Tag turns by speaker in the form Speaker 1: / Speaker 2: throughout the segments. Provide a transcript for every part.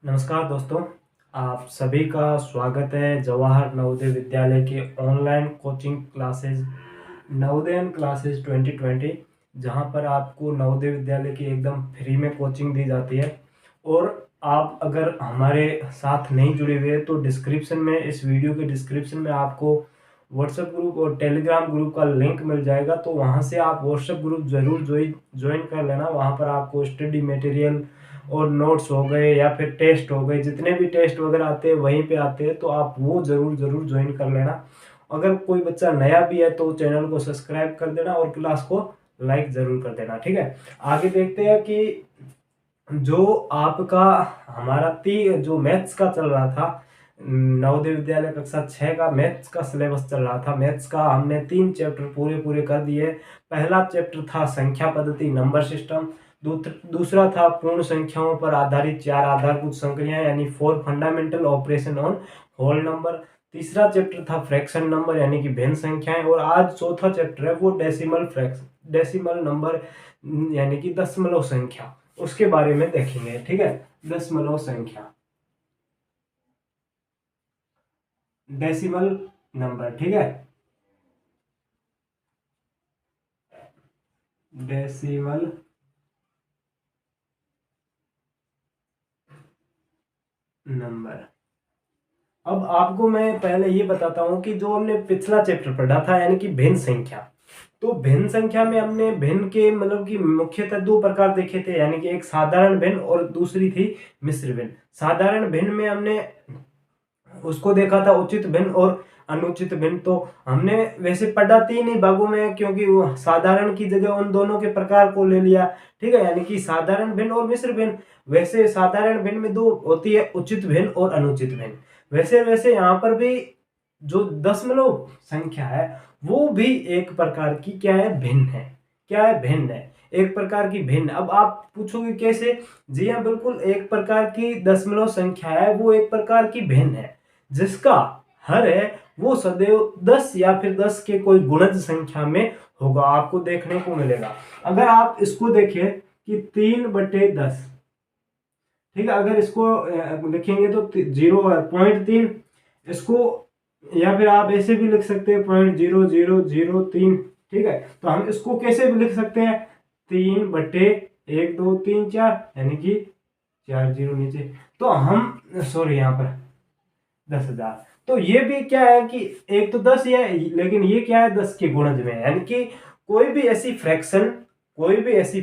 Speaker 1: नमस्कार दोस्तों, आप सभी का स्वागत है जवाहर नवोदय विद्यालय के online coaching classes Navodayan classes 2020, जहां पर आपको नवोदय विद्यालय की एकदम फ्री में कोचिंग दी जाती है। और आप अगर हमारे साथ नहीं जुड़े हुए तो डिस्क्रिप्शन में, इस वीडियो के डिस्क्रिप्शन में आपको व्हाट्सएप ग्रुप और टेलीग्राम ग्रुप का लिंक मिल जाएगा। तो वहां से आप व्हाट्सएप ग्रुप जरूर ज्वाइन कर लेना। वहां पर आपको स्टडी मटेरियल और नोट्स हो गए या फिर टेस्ट हो गए, जितने भी टेस्ट वगैरह आते हैं वहीं पे आते हैं, तो आप वो जरूर जरूर ज्वाइन कर लेना। अगर कोई बच्चा नया भी है तो चैनल को सब्सक्राइब कर देना और क्लास को लाइक जरूर कर देना। ठीक है, आगे देखते हैं कि जो आपका हमारा जो मैथ्स का चल रहा था, नवोदय विद्यालय कक्षा 6 का मैथ्स का सिलेबस चल रहा था। मैथ्स का हमने 3 चैप्टर पूरे पूरे कर दिए। पहला चैप्टर था संख्या पद्धति नंबर सिस्टम, दूसरा था पूर्ण संख्याओं पर आधारित 4 आधारभूत संक्रियाएं यानी 4 fundamental operation on whole number, तीसरा चैप्टर था फ्रैक्शन नंबर यानी कि भिन्न संख्याएं, और आज चौथा चैप्टर है वो डेसिमल नंबर यानी कि दशमलव संख्या, उसके बारे में देखेंगे। ठीक है, दशमलव संख्या, डेसिमल नंबर। ठीक है, डेसिमल नंबर। अब आपको मैं पहले ये बताता हूं कि जो हमने पिछला चैप्टर पढ़ा था यानी कि भिन्न संख्या, तो भिन्न संख्या में हमने भिन्न के मतलब कि मुख्यतः 2 प्रकार देखे थे, यानी कि एक साधारण भिन्न और दूसरी थी मिश्र भिन्न। साधारण भिन्न में हमने उसको देखा था उचित भिन्न और अनुचित भिन्न। तो हमने वैसे पढ़ा 3 ही भागों में, क्योंकि वो साधारण की जगह उन दोनों के प्रकार को ले लिया। ठीक है, यानी कि साधारण भिन्न और मिश्र भिन्न। वैसे साधारण भिन्न में 2 होती है, उचित भिन्न और अनुचित भिन्न। वैसे वैसे यहाँ पर भी जो दशमलव संख्या है वो भी एक प्रकार की क्या है, भिन्न है। क्या है, भिन्न है, एक प्रकार की भिन्न। अब आप पूछोगे कैसे? जी हाँ, बिल्कुल, एक प्रकार की दशमलव संख्या है वो एक प्रकार की भिन्न है जिसका हर है वो सदैव 10 या फिर 10 के कोई गुणज संख्या में होगा, आपको देखने को मिलेगा। अगर आप इसको देखें कि 3/10, ठीक है, अगर इसको लिखेंगे तो 0.3, इसको या फिर आप ऐसे भी लिख सकते हैं 0.0003। ठीक है, तो हम इसको कैसे भी लिख सकते हैं 3/1 2 3 4, यानी कि 4 जीरो नीचे, तो हम सॉरी यहाँ पर 10,000। तो ये भी क्या है कि एक तो 10 है, लेकिन ये क्या है 10 के गुणज में, यानी कि कोई भी ऐसी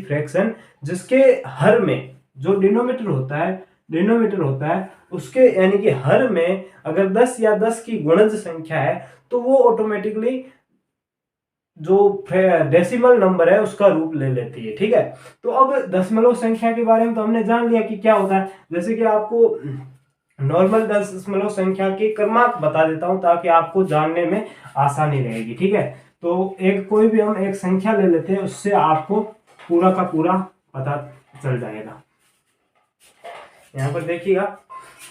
Speaker 1: फ्रैक्शन जिसके हर में जो डिनोमिनेटर होता है उसके यानी कि हर में अगर 10 या 10 की गुणज संख्या है तो वो ऑटोमेटिकली जो डेसिमल नंबर है उसका रूप ले लेती है। ठीक है, तो अब दशमलव संख्या के बारे में तो हमने जान लिया कि क्या होता है। जैसे कि आपको नॉर्मल दशमलव संख्या के क्रमांक बता देता हूं ताकि आपको जानने में आसानी रहेगी। ठीक है, तो एक कोई भी हम एक संख्या ले लेते हैं, उससे आपको पूरा का पूरा पता चल जाएगा। यहाँ पर देखिएगा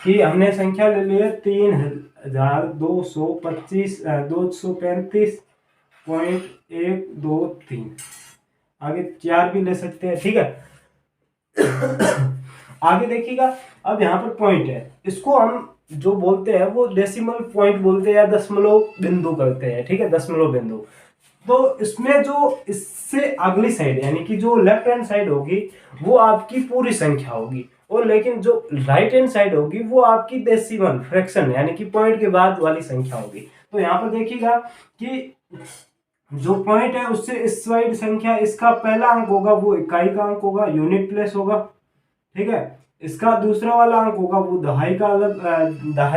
Speaker 1: कि हमने संख्या ले ली है 3235.123। आगे 4 भी ले सकते हैं। ठीक है, आगे देखिएगा, अब यहाँ पर पॉइंट है, इसको हम जो बोलते हैं वो डेसिमल पॉइंट बोलते हैं या दशमलव बिंदु करते हैं। ठीक है, दशमलव बिंदु। तो इसमें जो इससे अगली साइड यानी कि जो लेफ्ट हैंड साइड होगी वो आपकी पूरी संख्या होगी, और लेकिन जो राइट हैंड साइड होगी वो आपकी डेसिमल फ्रैक्शन यानी कि पॉइंट के बाद वाली संख्या होगी। तो यहाँ पर देखिएगा कि जो पॉइंट है उससे इस साइड संख्या, इसका पहला अंक होगा वो इकाई का अंक होगा, यूनिट प्लेस होगा। ठीक है, इसका दूसरा वाला अंक होगा वो दहाई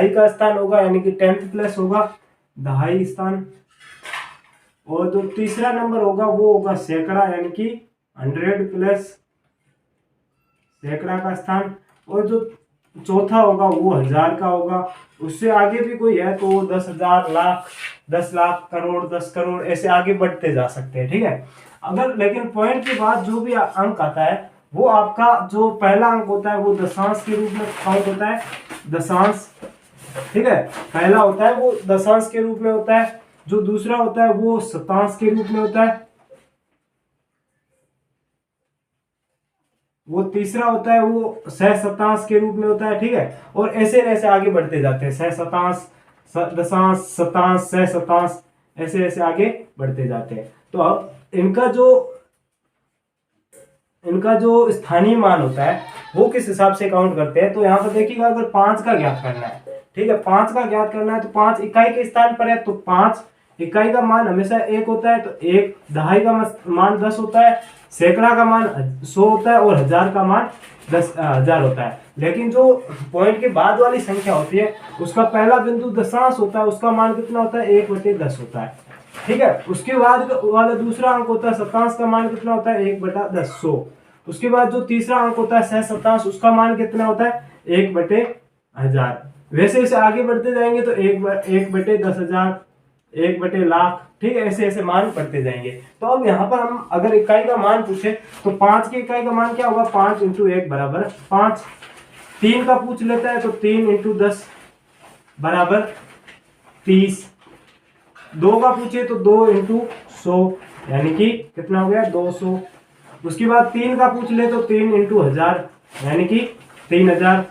Speaker 1: का स्थान होगा, यानी कि 10th प्लेस होगा, दहाई स्थान। और जो तीसरा नंबर होगा वो होगा सैकड़ा, यानी कि 100 प्लस सैकड़ा का स्थान। और जो चौथा होगा वो 1000 का होगा। उससे आगे भी कोई है तो 10,000, लाख, 10 लाख, करोड़, 10 करोड़, ऐसे आगे बढ़ते जा सकते हैं। ठीक है, अगर लेकिन पॉइंट के बाद जो भी अंक आता है वो आपका जो पहला अंक होता है वो दशांश के रूप में काउंट होता है, दशांश। ठीक है, पहला होता है वो दशांश के रूप में होता है, जो दूसरा होता है वो शतांश के रूप में होता है, वो तीसरा होता है वो सह शतांश के रूप में होता है, ठीक है। और ऐसे ऐसे आगे बढ़ते जाते हैं, सह शतांश, दशांश, शतांश, सह शतांश, ऐसे ऐसे आगे बढ़ते जाते हैं। तो अब इनका जो स्थानीय मान होता है वो किस हिसाब से काउंट करते हैं, तो यहाँ पर देखिएगा, अगर 5 का ज्ञात करना है, ठीक है, 5 का ज्ञात करना है, तो 5 इकाई के स्थान पर है, तो 5 इकाई का मान हमेशा 1 होता है, तो 1 दहाई का मान 10 होता है, सैकड़ा का मान 100 होता है, और हजार का मान 10,000 होता है। लेकिन जो पॉइंट के बाद वाली संख्या होती है उसका पहला बिंदु दशांश होता है, उसका मान कितना होता है, 1/10 होता है, ठीक है। उसके बाद वाला दूसरा अंक होता है शतांश, का मान कितना होता है, 1/10, 100। उसके बाद जो तीसरा अंक होता है सह शतांश, उसका मान कितना होता है, 1/1000। वैसे ऐसे आगे बढ़ते जाएंगे तो 1/10,000, 1/1,00,000, ठीक है, ऐसे ऐसे मान बढ़ते जाएंगे। तो अब यहाँ पर हम अगर इकाई का मान पूछे तो 5 की इकाई का मान क्या होगा, 5 × 1 बराबर 5। 3 का पूछ लेता है तो 3 × 10 बराबर 30। 2 का पूछे तो 2 × 100 यानी कि कितना हो गया, 200। उसके बाद 3 का पूछ ले तो 3 × 1000 यानी कि 3000,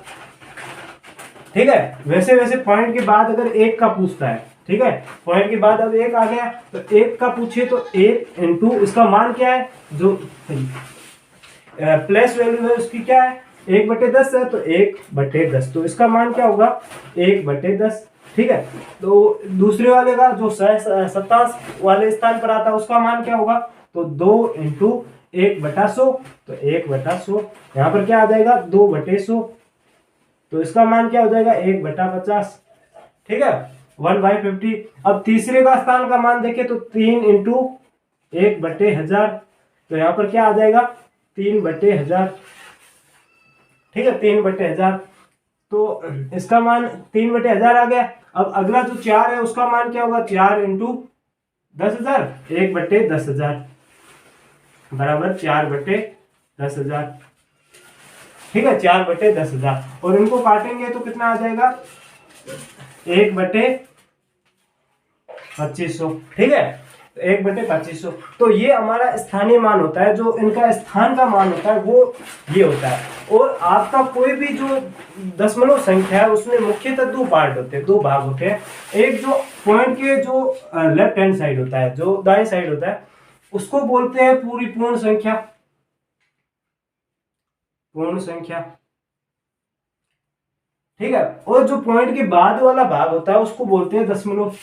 Speaker 1: ठीक है। वैसे वैसे पॉइंट के बाद अगर 1 का पूछता है, ठीक है, पॉइंट के बाद अब 1 आ गया तो 1 का पूछे तो 1 × इसका मान क्या है, जो प्लेस वैल्यू है उसकी क्या है, 1/10 है, तो 1/10, तो इसका मान क्या होगा, 1/10, ठीक है। तो दूसरे वाले का जो शतांश वाले स्थान पर आता है उसका मान क्या होगा, तो 2 × 1/100, तो 1/100। यहाँ पर क्या आ जाएगा, 2/100, तो इसका मान क्या हो जाएगा, 1/50, ठीक है, 1/50। अब तीसरे का स्थान का मान देखें तो 3 × 1/1000, तो यहाँ पर क्या आ जाएगा, 3/1000, ठीक है, 3/1000। तो इसका मान 3/1000 आ गया। अब अगला जो 4 है उसका मान क्या होगा, 4 × 10,000, 1/10,000 बराबर 4/10,000, ठीक है, 4/10,000। और इनको काटेंगे तो कितना आ जाएगा, 1/2500, ठीक है, 1/2500। तो ये हमारा स्थानीय मान होता है, जो इनका स्थान का मान होता है वो ये होता है। और आपका कोई भी जो दशमलव संख्या है उसमें मुख्यतः 2 पार्ट होते हैं, 2 भाग होते हैं। एक जो पॉइंट के जो लेफ्ट हैंड साइड होता है, जो दाएं साइड होता है, उसको बोलते हैं पूर्ण संख्या, पूर्ण संख्या, ठीक है। और जो पॉइंट के बाद वाला भाग होता है उसको बोलते हैं दशमलव।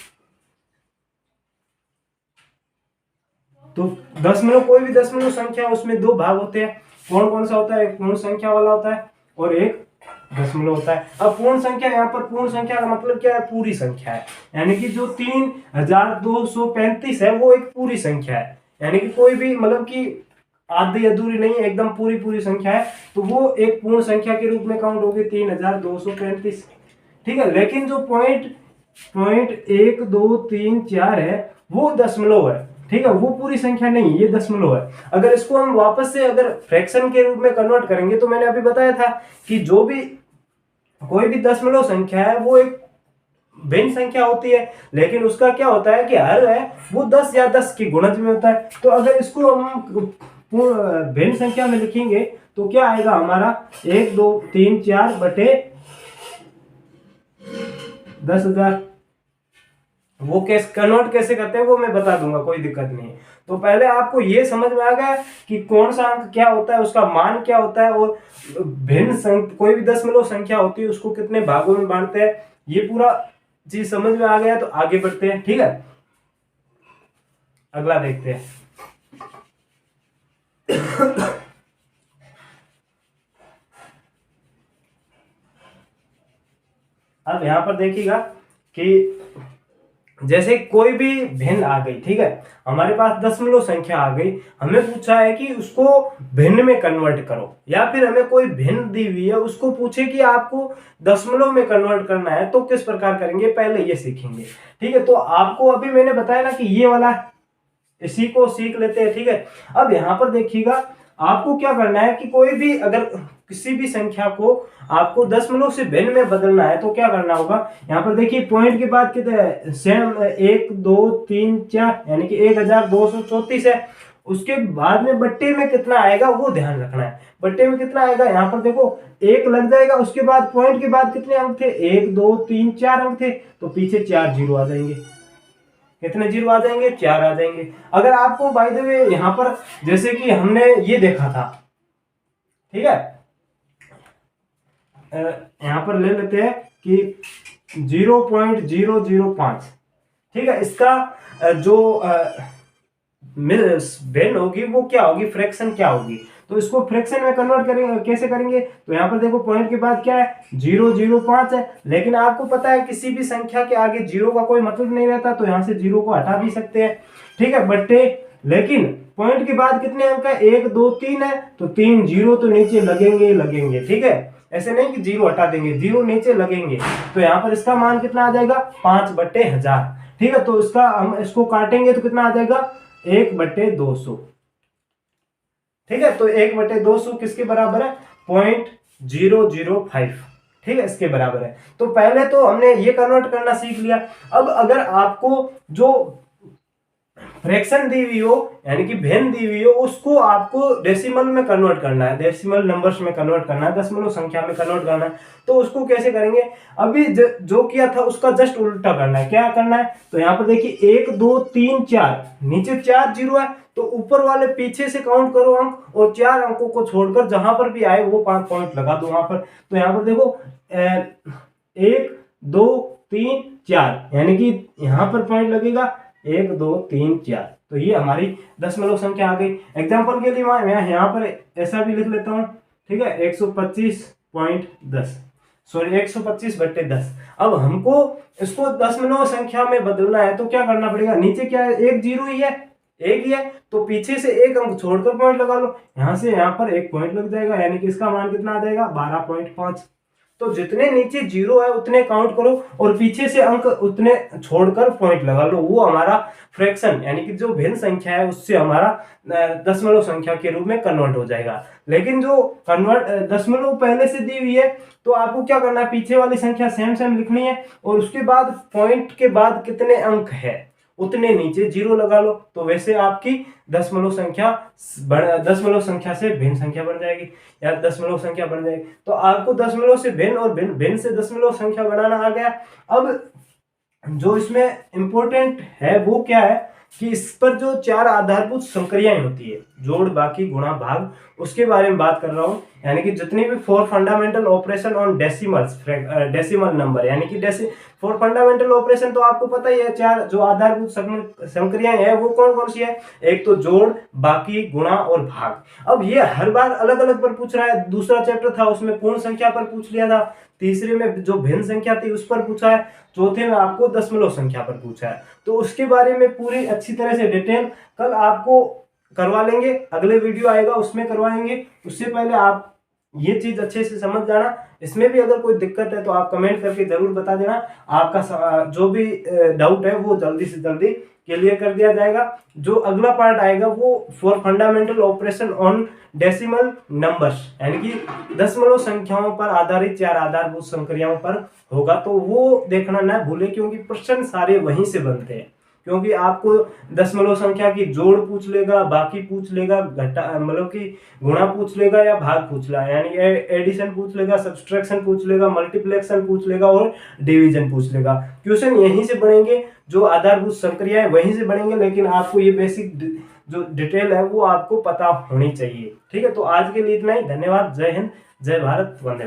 Speaker 1: तो दशमलव, कोई भी दशमलव संख्या, उसमें 2 भाग होते हैं। कौन कौन सा होता है, एक पूर्ण संख्या वाला होता है और एक दशमलव होता है। अब पूर्ण संख्या, यहाँ पर पूर्ण संख्या का मतलब क्या है, पूरी संख्या है, यानी कि जो 3235 है वो एक पूरी संख्या है, यानी कि कोई भी मतलब कि आधी अधूरी नहीं है, एकदम पूरी संख्या है, तो वो एक पूर्ण संख्या के रूप में काउंट होगी 3235, ठीक है। लेकिन जो पॉइंट 1 2 3 4 है वो दशमलव है, ठीक है, वो पूरी संख्या नहीं, ये दशमलव है। अगर इसको हम वापस से अगर फ्रैक्शन के रूप में कन्वर्ट करेंगे तो मैंने अभी बताया था कि जो भी कोई भी दशमलव संख्या है वो एक भिन्न संख्या होती है, लेकिन उसका क्या होता है कि हर है वो 10 या 10 के गुणज में होता है। तो अगर इसको हम भिन्न संख्या में लिखेंगे तो क्या आएगा हमारा, 1 2 3 4 बटे 10,000। वो कैसे कन्वर्ट कैसे करते हैं वो मैं बता दूंगा, कोई दिक्कत नहीं। तो पहले आपको ये समझ में आ गया कि कौन सा अंक क्या होता है, उसका मान क्या होता है, और भिन्न कोई भी दशमलव संख्या होती है उसको कितने भागों में बांटते हैं, ये पूरा चीज समझ में आ गया। तो आगे बढ़ते हैं, ठीक है, अगला देखते हैं। अब यहां पर देखिएगा कि जैसे कोई भी भिन्न आ गई, ठीक है, हमारे पास दशमलव संख्या आ गई, हमें पूछा है कि उसको भिन्न में कन्वर्ट करो, या फिर हमें कोई भिन्न दी हुई है उसको पूछे कि आपको दशमलव में कन्वर्ट करना है, तो किस प्रकार करेंगे पहले ये सीखेंगे, ठीक है। तो आपको अभी मैंने बताया ना कि ये वाला, इसी को सीख लेते हैं, ठीक है। अब यहाँ पर देखिएगा, आपको क्या करना है कि कोई भी अगर किसी भी संख्या को आपको दशमलव से भिन्न में बदलना है तो क्या करना होगा, यहाँ पर देखिए पॉइंट के बाद कितने सेम 1 2 3 4 यानी कि 1234 है, उसके बाद में बट्टे में कितना आएगा वो ध्यान रखना है। बट्टे में कितना आएगा, यहाँ पर देखो 1 लग जाएगा, उसके बाद पॉइंट के बाद कितने अंक थे, 1 2 3 4 अंक थे, तो पीछे 4 जीरो आ जाएंगे। कितने जीरो आ जाएंगे, 4 आ जाएंगे। अगर आपको बाय द वे यहाँ पर जैसे कि हमने ये देखा था, ठीक है, यहाँ पर ले लेते हैं कि 0.005, ठीक है, इसका जो वेन होगी वो क्या होगी, फ्रैक्शन क्या होगी, तो इसको फ्रैक्शन में कन्वर्ट करेंगे, कैसे करेंगे, तो यहाँ पर देखो पॉइंट के बाद क्या है, 0.05 है, लेकिन आपको पता है किसी भी संख्या के आगे जीरो का कोई मतलब नहीं रहता, तो यहाँ से जीरो को हटा भी सकते हैं, ठीक है, बट्टे, लेकिन पॉइंट के बाद कितने अंक है, 1 2 3 है, तो 3 जीरो तो नीचे लगेंगे, ठीक है, ऐसे नहीं कि जीरो हटा देंगे, जीरो नीचे लगेंगे, तो यहाँ पर इसका मान कितना आ जाएगा, 5/1000, ठीक है, तो इसका हम इसको काटेंगे तो कितना आ जाएगा, 1/200, ठीक है, तो 1/200 किसके बराबर है, 0.005, ठीक है, इसके बराबर है। तो पहले तो हमने ये कन्वर्ट करना सीख लिया। अब अगर आपको जो फ्रैक्शन दी हुई हो, यानी कि भिन्न दी हुई हो, उसको आपको डेसिमल में कन्वर्ट करना है, डेसिमल नंबर्स में कन्वर्ट करना है, दशमलव संख्या में कन्वर्ट करना है, तो उसको कैसे करेंगे, अभी जो किया था उसका जस्ट उल्टा करना है। क्या करना है, तो यहाँ पर देखिए 1 2 3 4, नीचे 4 जीरो है, तो ऊपर वाले पीछे से काउंट करो अंक, और 4 अंकों को छोड़कर जहां पर भी आए वो 5 पॉइंट लगा दो वहां पर। तो यहाँ पर देखो 1 2 3 4, यानी कि यहाँ पर पॉइंट लगेगा 1 2 3 4, तो ये हमारी दशमलव संख्या आ गई। एग्जाम्पल के लिए मैं यहाँ पर ऐसा भी लिख लेता हूँ, ठीक है, 125.10, सॉरी 125/10। अब हमको इसको दशमलव संख्या में बदलना है, तो क्या करना पड़ेगा, नीचे क्या है, एक जीरो ही है, एक ही है, तो पीछे से एक अंक छोड़कर पॉइंट लगा लो, यहां से यहां पर एक पॉइंट लग जाएगा, यानी कि इसका मान कितना आ जाएगा, 12.5। तो जितने नीचे जीरो है उतने काउंट करो, और पीछे से अंक उतने छोड़कर पॉइंट लगा लो, वो हमारा फ्रैक्शन यानी कि जो भिन्न संख्या है उससे हमारा दशमलव संख्या के रूप में कन्वर्ट हो जाएगा। लेकिन जो दशमलव पहले से दी हुई है, तो आपको क्या करना है, पीछे वाली संख्या सेम लिखनी है, और उसके बाद पॉइंट के बाद कितने अंक है उतने नीचे जीरो लगा लो, तो वैसे आपकी दशमलव संख्या से भिन्न संख्या बन जाएगी, या दशमलव संख्या बन जाएगी। तो आपको दशमलव से भिन्न और भिन्न से दशमलव संख्या बनाना आ गया। अब जो इसमें इंपॉर्टेंट है वो क्या है कि इस पर जो 4 आधारभूत संक्रियाएं होती है, जोड़ बाकी गुणा भाग, उसके बारे में बात कर रहा हूं, यानी कि जितनी भी 4 fundamental operation on decimal number, यानी कि 4 फंडामेंटल ऑपरेशन तो आपको पता ही है, 4 जो आधारभूत संक्रियाएं है वो कौन कौन सी है, एक तो जोड़ बाकी गुणा और भाग। अब ये हर बार अलग अलग पर पूछ रहा है, दूसरा चैप्टर था उसमें पूर्ण संख्या पर पूछ लिया था, तीसरे में जो भिन्न संख्या थी उस पर पूछा है, चौथे में आपको दशमलव संख्या पर पूछा है। तो उसके बारे में पूरी अच्छी तरह से डिटेल कल आपको करवा लेंगे, अगले वीडियो आएगा उसमें करवाएंगे। उससे पहले आप ये चीज अच्छे से समझ जाना। इसमें भी अगर कोई दिक्कत है तो आप कमेंट करके जरूर बता देना, आपका जो भी डाउट है वो जल्दी से जल्दी क्लियर कर दिया जाएगा। जो अगला पार्ट आएगा वो for fundamental operation on decimal numbers, यानी कि दशमलव संख्याओं पर आधारित 4 आधारभूत संक्रियाओं पर होगा, तो वो देखना ना भूले, क्योंकि प्रश्न सारे वहीं से बनते हैं। क्योंकि आपको दशमलव संख्या की जोड़ पूछ लेगा, बाकी पूछ लेगा, घटा मतलब कि गुणा पूछ लेगा या भाग पूछ लेगा, यानी एडिशन पूछ लेगा, सब्सट्रैक्शन पूछ लेगा, मल्टीप्लिकेशन पूछ लेगा और डिवीजन पूछ लेगा। क्वेश्चन यहीं से बनेंगे, जो आधारभूत संक्रियाएं वहीं से बनेंगे, लेकिन आपको ये बेसिक जो डिटेल है वो आपको पता होनी चाहिए। ठीक है, तो आज के लिए इतना ही। धन्यवाद। जय हिंद, जय भारत, वंदे मातरम।